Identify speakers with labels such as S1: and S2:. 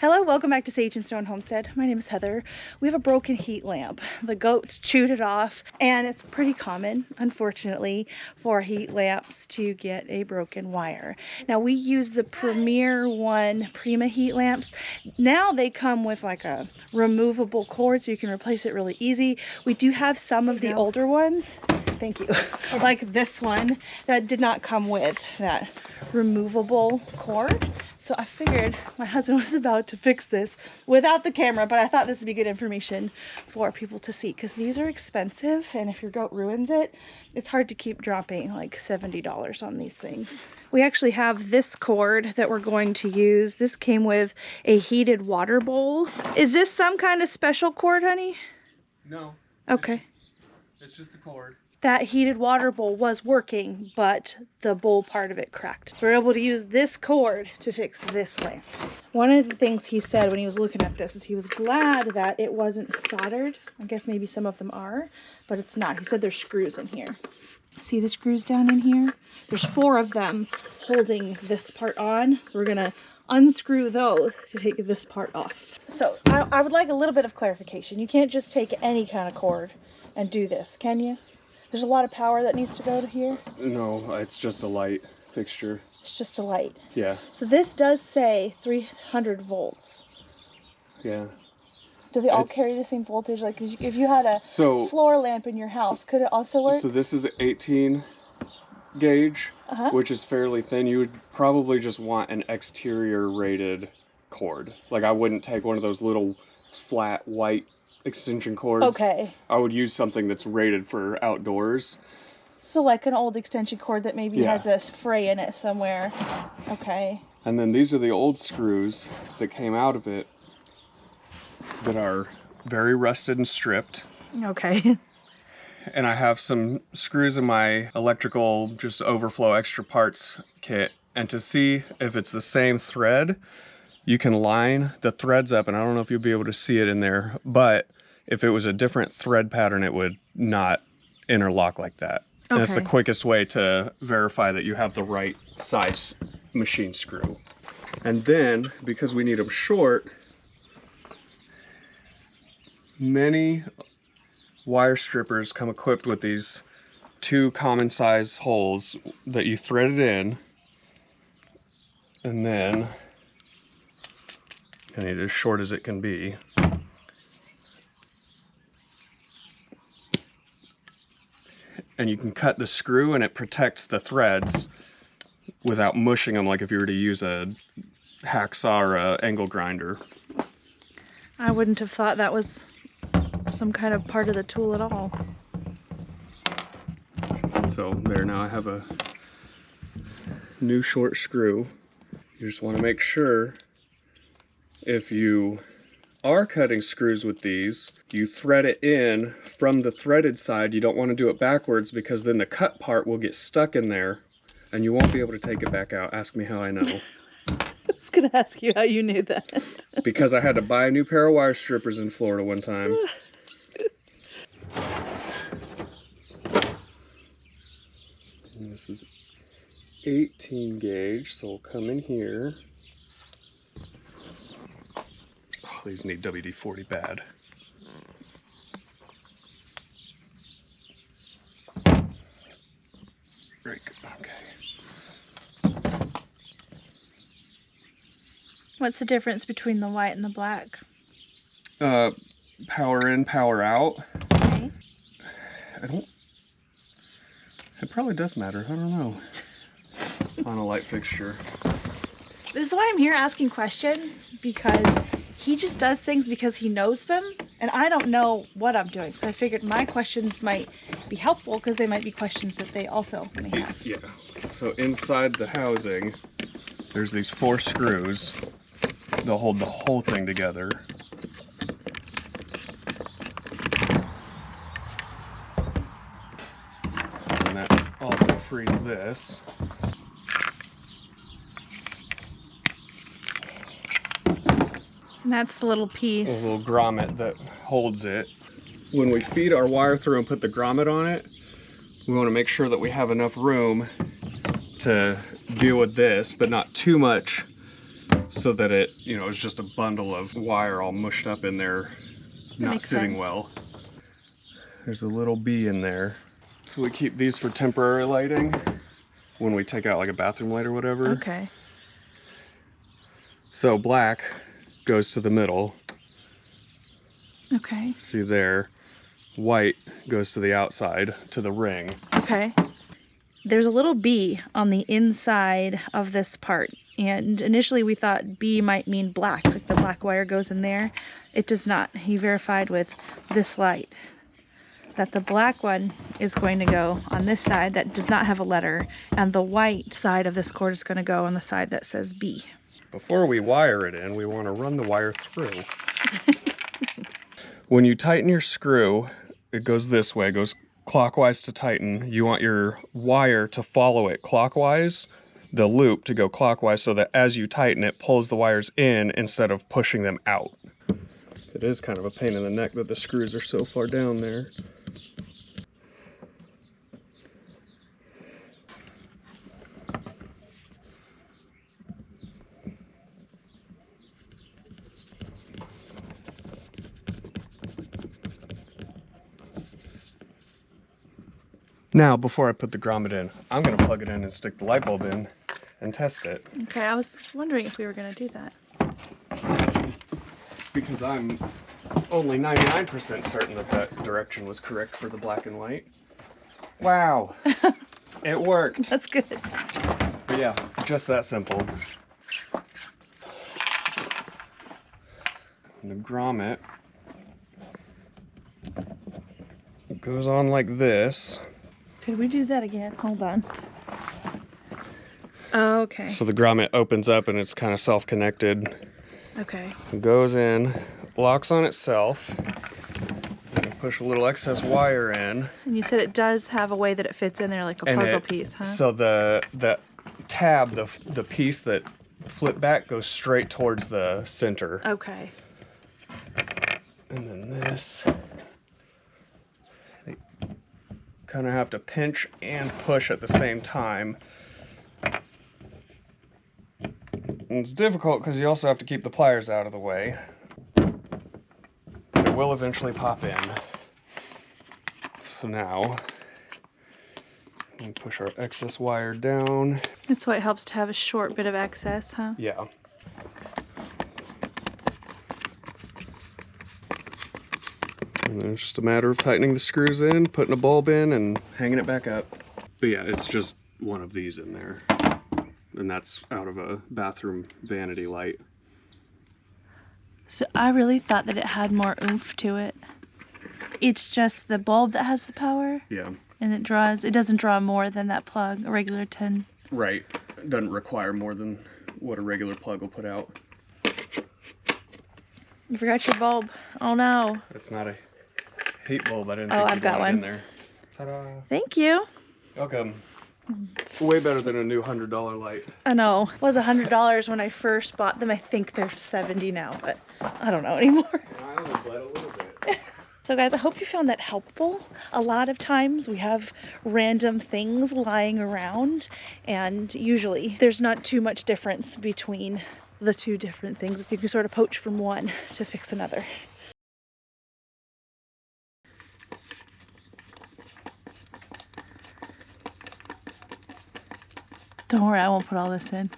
S1: Hello, welcome back to Sage and Stone Homestead. My name is Heather. We have a broken heat lamp. The goats chewed it off, and it's pretty common, unfortunately, for heat lamps to get a broken wire. Now, we use the Premier One Prima heat lamps. Now they come with like a removable cord, so you can replace it really easy. We do have some of the older ones. Thank you. Like this one that did not come with that removable cord. So I figured my husband was about to fix this without the camera, but I thought this would be good information for people to see because these are expensive, and if your goat ruins it, it's hard to keep dropping like $70 on these things. We actually have this cord that we're going to use. This came with a heated water bowl. Is this some kind of special cord, honey?
S2: No.
S1: Okay.
S2: It's just the cord.
S1: That heated water bowl was working, but the bowl part of it cracked. So we're able to use this cord to fix this lamp. One of the things he said when he was looking at this is he was glad that it wasn't soldered. I guess maybe some of them are, but it's not. He said there's screws in here. See the screws down in here? There's 4 of them holding this part on. So we're gonna unscrew those to take this part off. So I would like a little bit of clarification. You can't just take any kind of cord and do this, can you? There's a lot of power that needs to go to here.
S2: No, it's just a light fixture.
S1: It's just a light.
S2: Yeah.
S1: So this does say 300 volts.
S2: Yeah.
S1: Do they all carry the same voltage? Like if you had a floor lamp in your house, could it also work?
S2: So this is 18 gauge, which is fairly thin. You would probably just want an exterior rated cord. Like I wouldn't take one of those little flat white extension cords.
S1: Okay.
S2: I would use something that's rated for outdoors.
S1: So like an old extension cord that maybe has a fray in it somewhere. Okay.
S2: And then these are the old screws that came out of it that are very rusted and stripped.
S1: Okay.
S2: And I have some screws in my electrical just overflow extra parts kit. And to see if it's the same thread, you can line the threads up, and I don't know if you'll be able to see it in there, but if it was a different thread pattern, it would not interlock like that. Okay. And it's the quickest way to verify that you have the right size machine screw. And then, because we need them short, many wire strippers come equipped with these 2 common size holes that you thread it in, and then I need it as short as it can be. And you can cut the screw and it protects the threads without mushing them like if you were to use a hacksaw or an angle grinder.
S1: I wouldn't have thought that was some kind of part of the tool at all.
S2: So there, now I have a new short screw. You just want to make sure if you are cutting screws with these, you thread it in from the threaded side. You don't want to do it backwards because then the cut part will get stuck in there and you won't be able to take it back out. Ask me how I know.
S1: I was going to ask you how you knew that.
S2: Because I had to buy a new pair of wire strippers in Florida one time. And this is 18 gauge, so we'll come in here. Oh, these need WD-40 bad. Break. Okay.
S1: What's the difference between the white and the black?
S2: Power in, power out.
S1: Okay.
S2: It probably does matter. I don't know. On a light fixture.
S1: This is why I'm here asking questions, because he just does things because he knows them, and I don't know what I'm doing. So I figured my questions might be helpful because they might be questions that they also may have.
S2: Yeah. So inside the housing, there's these 4 screws. They'll hold the whole thing together. And that also frees this.
S1: And that's the little piece.
S2: A little grommet that holds it. When we feed our wire through and put the grommet on it, we want to make sure that we have enough room to deal with this, but not too much so that it, you know, is just a bundle of wire all mushed up in there, not sitting well. There's a little bee in there. So we keep these for temporary lighting when we take out like a bathroom light or whatever.
S1: Okay.
S2: So black goes to the middle.
S1: Okay.
S2: See there. White goes to the outside, to the ring.
S1: Okay. There's a little bee on the inside of this part. And initially we thought bee might mean black, like the black wire goes in there. It does not. He verified with this light that the black one is going to go on this side that does not have a letter, and the white side of this cord is going to go on the side that says B.
S2: Before we wire it in, we want to run the wire through. When you tighten your screw, it goes this way, it goes clockwise to tighten. You want your wire to follow it clockwise, the loop to go clockwise, so that as you tighten it pulls the wires in instead of pushing them out. It is kind of a pain in the neck that the screws are so far down there. Now, before I put the grommet in, I'm going to plug it in and stick the light bulb in and test it.
S1: Okay, I was wondering if we were going to do that.
S2: Because I'm only 99% certain that that direction was correct for the black and white. Wow! It worked!
S1: That's good.
S2: But yeah, just that simple. And the grommet goes on like this.
S1: Could we do that again? Hold on. Okay.
S2: So the grommet opens up and it's kind of self-connected.
S1: Okay.
S2: It goes in, locks on itself. And push a little excess wire in.
S1: And you said it does have a way that it fits in there like a puzzle piece, huh?
S2: So the tab, the piece that flip back goes straight towards the center.
S1: Okay.
S2: And then this, they kind of have to pinch and push at the same time. And it's difficult because you also have to keep the pliers out of the way. It will eventually pop in. So now, we push our excess wire down.
S1: That's why it helps to have a short bit of excess, huh?
S2: Yeah. And then it's just a matter of tightening the screws in, putting a bulb in, and hanging it back up. But yeah, it's just one of these in there. And that's out of a bathroom vanity light.
S1: So I really thought that it had more oomph to it. It's just the bulb that has the power?
S2: Yeah.
S1: And it doesn't draw more than that plug, a regular 10.
S2: Right. It doesn't require more than what a regular plug will put out.
S1: You forgot your bulb. Oh no.
S2: It's not a heat bulb. I didn't
S1: Oh,
S2: think
S1: I've
S2: you'd
S1: got
S2: want it in
S1: one.
S2: there. Ta-da.
S1: Thank you.
S2: Welcome. Way better than a new $100 light.
S1: I know. It was $100 when I first bought them. I think they're $70 now, but I don't know anymore.
S2: I only bled a little bit.
S1: So guys, I hope you found that helpful. A lot of times we have random things lying around, and usually there's not too much difference between the two different things. You can sort of poach from one to fix another. Don't worry, I won't put all this in.